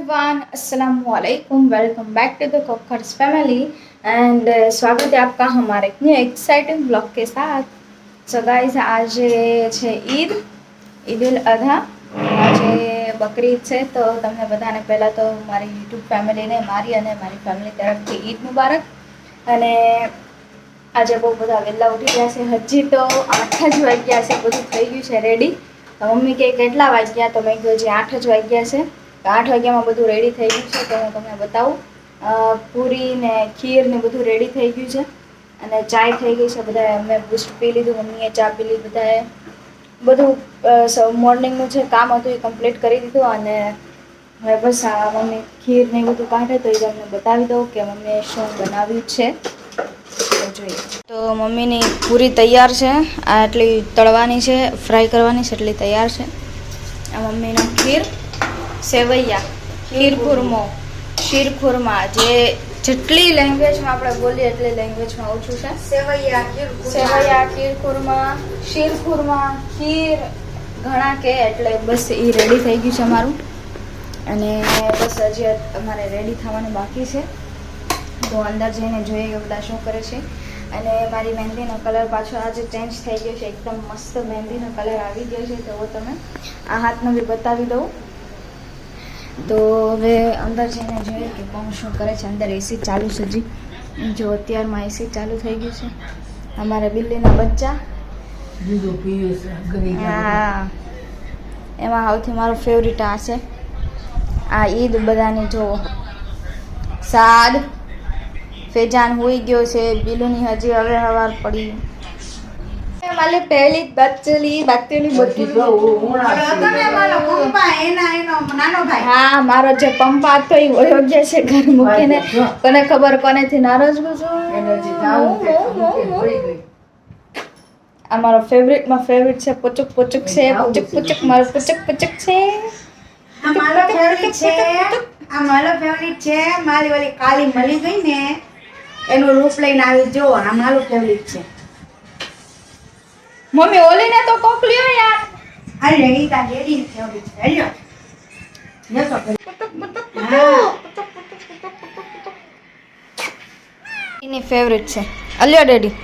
Everyone, अस्सलाम वालेकुम। Welcome back to the Cockers family and स्वागत है आपका हमारे एक न्यू एक्साइटिंग ब्लॉग के साथ। सो गाइस, आज છે ઈદ ઉલ અધા, આજે બકરી છે। તો તમને બધાને પહેલાં તો મારી યુટ્યુબ ફેમિલીને મારી અને મારી ફેમિલી તરફથી ઈદ મુબારક। અને આજે બહુ બધા વહેલા ઉઠી ગયા છે, હજી તો 8 જ વાગ્યા છે, બધું થઈ ગયું છે રેડી। તો મમ્મી કે કેટલા વાગ્યા, તો મેં કીધું હજી 8 જ વાગ્યા છે। 8 વાગ્યામાં બધું રેડી થઈ ગયું છે, તો હું તમને બતાવું। પૂરી ને ખીર ને બધું રેડી થઈ ગયું છે અને ચાય થઈ ગઈ છે। બધાએ અમે બૂસ્ટ પી લીધું, મમ્મીએ ચા પી લીધી, બધાએ બધું મોર્નિંગનું જે કામ હતું એ કમ્પ્લીટ કરી દીધું। અને હવે બસ આ મમ્મી ખીર ને બધું કાઢે તો એ તમને બતાવી દઉં કે મમ્મીએ શું બનાવ્યું છે, તો જોઈએ। તો મમ્મીની પૂરી તૈયાર છે, આ એટલી તળવાની છે, ફ્રાય કરવાની છે એટલી તૈયાર છે। આ મમ્મીના ખીર, સેવૈયા, ખીરખુરમો, શીરખુરમા, જે જેટલી લેંગ્વેજમાં આપણે બોલીએ એટલી લેંગ્વેજમાં ઓછું છે। સેવૈયા, ખીરખુરમા, શીરખુરમા, ખીર ઘણા કે એટલે બસ એ રેડી થઈ ગયું છે અમારું। અને બસ હજી અમારે રેડી થવાનું બાકી છે, તો અંદર જઈને જોઈએ કે બધા શું કરે છે। અને મારી મહેંદીનો કલર પાછો આજે ચેન્જ થઈ ગયો છે, એકદમ મસ્ત મહેંદીનો કલર આવી ગયો છે। તો તમે આ હાથનો બી બતાવી દઉં। તો હવે અંદર જઈને જોઈએ કે કોણ શું કરે છે। અંદર એસી ચાલુ છે, હજી જો અત્યારમાં એસી ચાલુ થઈ ગયું છે। અમારા બિલ્લીના બચ્ચા, હા, એમાં સૌથી મારો ફેવરિટ આ છે। આ ઈદ બધાની જો સાદ ફેજાન હોઈ ગયો છે, બિલ્લુની હજી હવે હવાર પડી। માલે પહેલી બચ્ચલી હા, મારો જે પંપા હતો એ વયો ગયા છે ઘર મૂકીને, કોને ખબર કોનેથી નારાજ આ મારો ફેવરિટમાં ફેવરિટ છે, પુચુક પુચુક છે, પુચુક પુચુક, મારો પુચુક પુચુક છે। આ મારો ફેવરિટ છે, મારી વાલી કાલી મળી ગઈ ને એનું રૂપ લઈને આવી જો, આ મારું ફેવરિટ છે। મમ્મી ઓલીને તો કોક લ્યો યાર, અરે ઈ તા ડેડી ની ફેવરિટ છે, લ્યો લ્યો તો એની ફેવરિટ છે, અલ્યો ડેડી।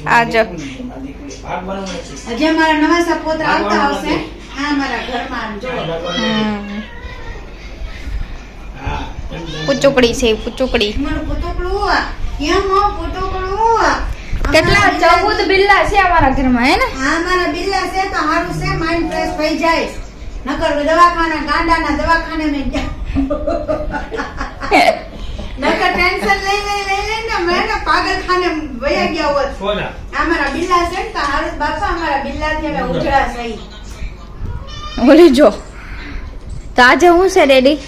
આ જો હજી અમારા નવા સપોતરા આવતા આવશે, આ અમારા ઘરમાં જો પુચુકડી છે, પુચુકડી। મારું પુટુકડું કેમ હો પુટુકડું, કેટલા 14 બિલ્લા છે અમારા ઘરમાં, હે ને? આ અમારા બિલ્લા છે તો હારું છે, માઇન્ડ ફ્રેશ થઈ જાય, નકર દવાખાના ગાંડાના દવાખાને મેં નકર ટેન્શન લઈ ને મેં પાગલખાને વયા ગયા હોત। અમારા બિલ્લા છે તો હારું બાપા, અમારા બિલ્લાથી અમે ઉજળા થઈ। ઓલી જો તો આજે હું છે ડેડી,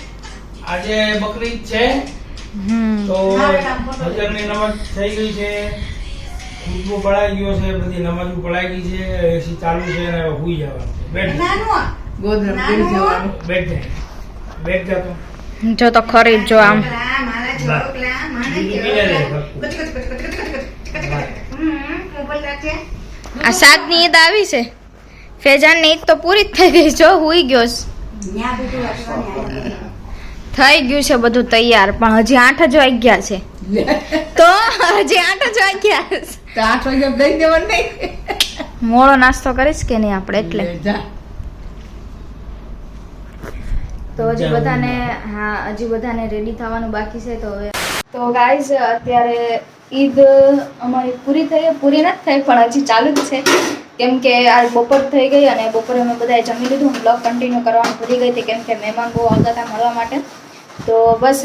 આજે બકરી છે, તો ફજરની નમાઝ થઈ ગઈ છે, ખુશબુ પડાઈ ગયો છે, બધી નમાઝ પડાઈ ગઈ છે, એસી ચાલુ છે અને હુઈ જવાનું, બેઠ નાનું બેઠ જા તો જો તો ખરી જો આમ મારા છોકલા મને આ 7 ની ઈદ આવી છે, ફેજાન ની ઈદ તો પૂરી જ થઈ ગઈ, જો હુઈ ગયો છે, થઈ ગયું છે બધું તૈયાર, પણ હજી 8 જ વાગ્યા છે, તો હજી 8 જ વાગ્યા છે, તો 8 વાગે દઈ દેવાનું નહીં, મોડો નાસ્તો કરીશ કે નહીં આપણે, એટલે તો હજી બધાને, હા હજી બધાને રેડી થવાનું બાકી છે। તો હવે તો ગાઈઝ અત્યારે ઈદ અમારી પૂરી થઈ, પૂરી નથી થઈ પણ હજી ચાલુ જ છે, કેમ કે આ બપોર થઈ ગઈ અને બપોરે અમે બધાએ જમી લીધું। હું બ્લોગ કન્ટિન્યુ કરવાનું ભૂલી ગઈ હતી, કેમ કે મહેમાન બહુ આવતા હતા મળવા માટે, તો બસ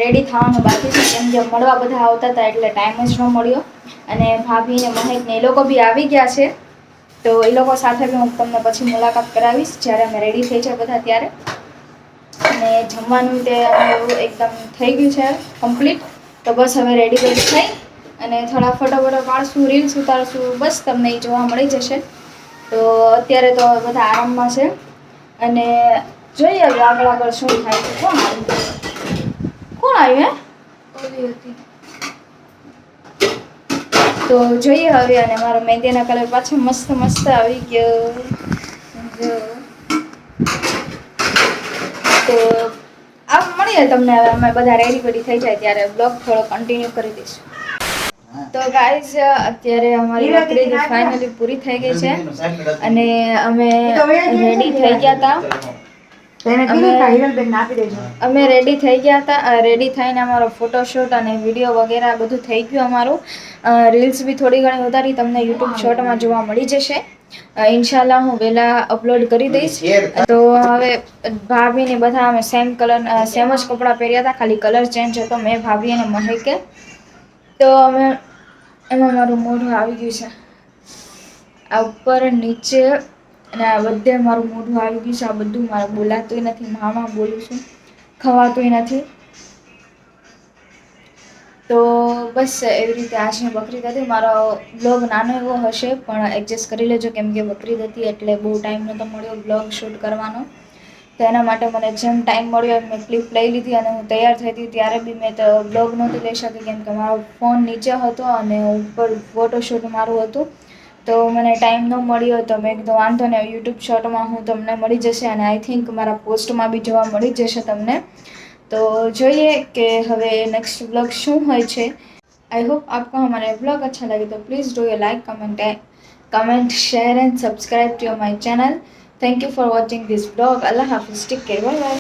રેડી થવાનું બાકી છે, કેમ કે મળવા બધા આવતા હતા એટલે ટાઈમ જ ન મળ્યો। અને ભાભી ને મહેક ને એ લોકો બી આવી ગયા છે, તો એ લોકો સાથે બી હું તમને પછી મુલાકાત કરાવીશ જ્યારે અમે રેડી થઈ જાય બધા ત્યારે। અને જમવાનું તે એકદમ થઈ ગયું છે કમ્પ્લીટ, તો બસ હવે રેડી બેડી થઈ અને થોડા ફોટો પાડશું, રીલ્સ ઉતારશું, બસ તમને એ જોવા મળી જશે। તો અત્યારે તો બધા આરામમાં છે અને જોઈએ હવે આગળ શું થાય છે। કોણ આવ્યું હે તો જોઈએ હવે। અને મારો મહેંદીના કલર પાછો મસ્ત મસ્ત આવી ગયો, જો તો આપ મળીએ તમને હવે અમે બધા રેડી બેડી થઈ જાય ત્યારે બ્લોગ થોડો કન્ટિન્યુ કરી દઈશું. તો ગાઈઝ અત્યારે અમારી બકરીદ ફાઇનલી પૂરી થઈ ગઈ છે અને અમે રેડી થઈ ગયા હતા. તેને કીધું કે હિરલબેન આપી દેજો. અમે રેડી થઈ ગયા હતા. રેડી થઈને અમારો ફોટોશૂટ અને વિડીયો વગેરે બધું થઈ ગયું અમારું. રીલ્સ બી થોડી ઘણી વધારી તમને યુટ્યુબ શોર્ટમાં જોવા મળી જશે. ઇન્શાલ્લાહ હું વહેલા અપલોડ કરી દઈશ. તો હવે ભાભીને બધા અમે સેમ જ કપડાં પહેર્યા હતા, ખાલી કલર ચેન્જ હતો મેં, ભાભી અને મહેકે. તો અમે એમાં મારું મોઢું આવી ગયું છે આ ઉપર નીચે અને આ બધે મારું મોઢું આવી ગયું છે. આ બધું મારે બોલાતું નથી, મામા બોલું છું, ખવાતું નથી. તો બસ એવી રીતે આજની બકરીદ હતી. મારો બ્લોગ નાનો એવો હશે પણ એડજસ્ટ કરી લેજો કેમ કે બકરીદ હતી એટલે બહુ ટાઈમ નહોતો મળ્યો બ્લોગ શૂટ કરવાનો. તો એના માટે મને જેમ ટાઈમ મળ્યો મેં ક્લિપ લઈ લીધી અને હું તૈયાર થઈ હતી ત્યારે બી મેં તો બ્લોગ નહોતી લઈ શકી કેમ કે મારો ફોન નીચે હતો અને ઉપર ફોટોશૂટ મારું હતું. તો મને ટાઈમ ન મળ્યો તો મેં કીધું વાંધો ને યુટ્યુબ શોર્ટમાં હું તમને મળી જશે અને આઈ થિંક મારા પોસ્ટમાં બી જોવા મળી જશે તમને. तो જોઈએ कि હવે नेक्स्ट ब्लॉग શું હોય છે. आई होप आपको हमारा ब्लॉग अच्छा लगे तो please do a like comment share and subscribe to my channel. Thank you for watching this blog. अल्लाह हाफिज़. Take care. Bye bye.